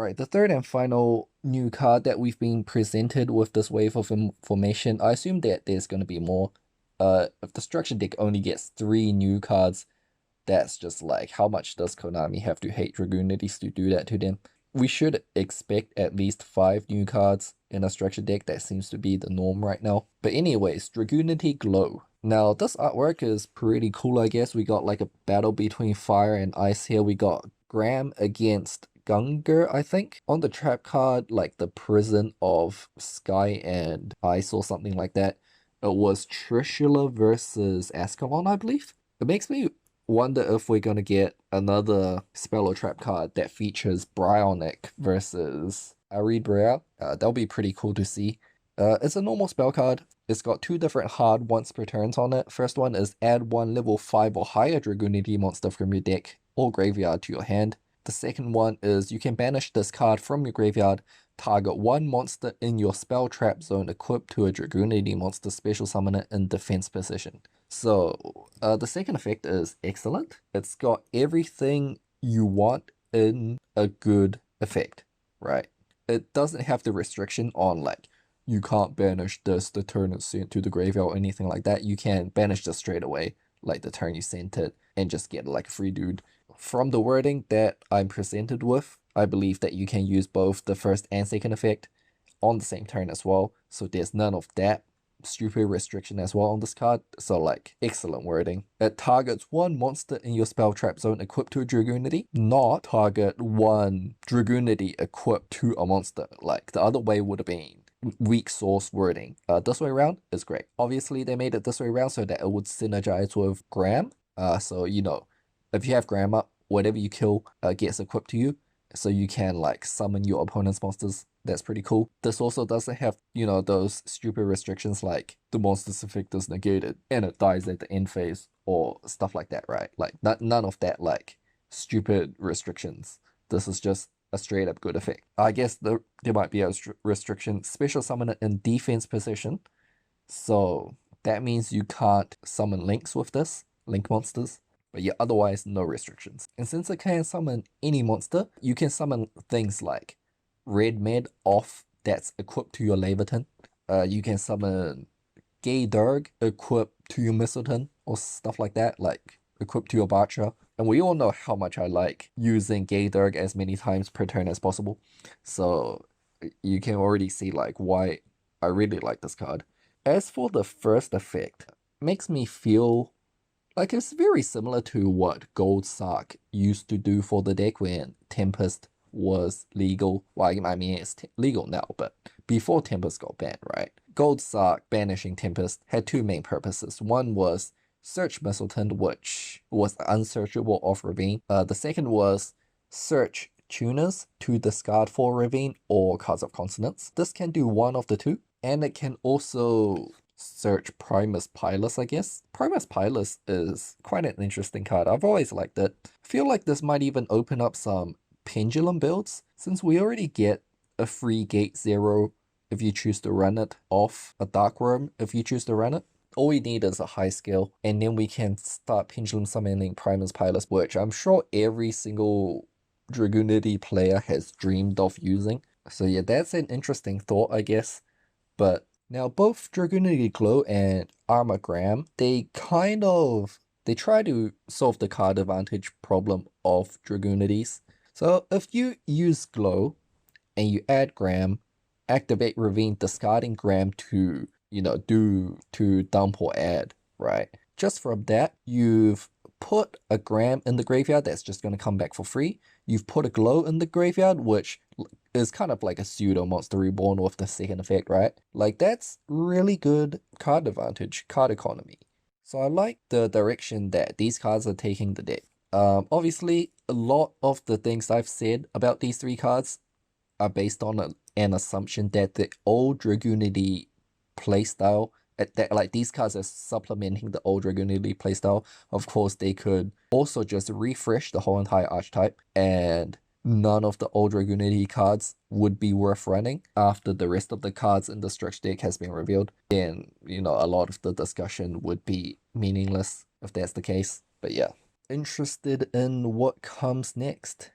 Alright, the third and final new card that we've been presented with this wave of information, I assume that there's going to be more. If the structure deck only gets 3 new cards, that's just like, how much does Konami have to hate Dragunities to do that to them? We should expect at least 5 new cards in a structure deck. That seems to be the norm right now. But anyways, Dragunity Glow. Now, this artwork is pretty cool, I guess. We got like a battle between fire and ice here. We got Graham against Gunger, I think. On the trap card, like the prison of sky and ice or something like that, it was Trishula versus Ascalon, I believe. It makes me wonder if we're gonna get another spell or trap card that features Bryonic versus Arid Briar. That'll be pretty cool to see. It's a normal spell card. It's got 2 different hard once per turns on it. First one is add 1 level 5 or higher Dragunity monster from your deck or graveyard to your hand. The second one is you can banish this card from your graveyard, target 1 monster in your spell trap zone equipped to a Dragunity monster, special summon it in defense position. So the second effect is excellent. It's got everything you want in a good effect, right? It doesn't have the restriction on like, you can't banish this the turn it's sent to the graveyard or anything like that. You can banish this straight away, like the turn you sent it, and just get like a free dude. From the wording that I'm presented with, I believe that you can use both the first and second effect on the same turn as well. So there's none of that stupid restriction as well on this card. So like, excellent wording. It targets 1 monster in your spell trap zone equipped to a Dragunity, not target 1 Dragunity equipped to a monster. Like the other way would have been weak source wording. This way around is great. Obviously they made it this way around so that it would synergize with Graham. So you know, if you have Graham up, whatever you kill gets equipped to you, so you can like summon your opponent's monsters. That's pretty cool. This also doesn't have, you know, those stupid restrictions like the monster's effect is negated and it dies at the end phase or stuff like that, right? Like none of that like stupid restrictions. This is just a straight up good effect. I guess there might be a restriction, special summon it in defense position. So that means you can't summon links with this, link monsters. But yeah, otherwise, no restrictions. And since it can summon any monster, you can summon things like Red Med off that's equipped to your Leviathan. You can summon Gay Durg equipped to your Mistleton or stuff like that, like equipped to your Bartra. And we all know how much I like using Gay Durg as many times per turn as possible. So you can already see like why I really like this card. As for the first effect, it makes me feel like it's very similar to what Gold Sark used to do for the deck when Tempest was legal. Well, I mean, it's legal now, but before Tempest got banned, right? Gold Sark banishing Tempest had 2 main purposes. One was search Mistleton, which was unsearchable off Ravine. The second was search tuners to discard for Ravine or Cards of Consonance. This can do one of the 2, and it can also search Primus Pilus, I guess. Primus Pilus is quite an interesting card. I've always liked it. I feel like this might even open up some Pendulum builds, since we already get a free Gate 0 if you choose to run it off a Dark Worm if you choose to run it. All we need is a high scale, and then we can start Pendulum summoning Primus Pilus, which I'm sure every single Dragunity player has dreamed of using. So yeah, that's an interesting thought, I guess. But now, both Dragunity Glow and Armagram, they try to solve the card advantage problem of Dragunities. So if you use Glow and you add Gram, activate Ravine, discarding Gram to, you know, to dump or add, right? Just from that, you've put a Gram in the graveyard that's just going to come back for free. You've put a Glow in the graveyard, which is kind of like a pseudo Monster Reborn with the second effect, right? Like, that's really good card advantage, card economy. So I like the direction that these cards are taking the deck. Obviously, a lot of the things I've said about these 3 cards are based on an assumption that the old Dragunity playstyle, that like these cards are supplementing the old Dragunity playstyle. Of course, they could also just refresh the whole entire archetype, and none of the old Dragunity cards would be worth running after the rest of the cards in the structure deck has been revealed. Then, you know, a lot of the discussion would be meaningless if that's the case. But yeah, interested in what comes next.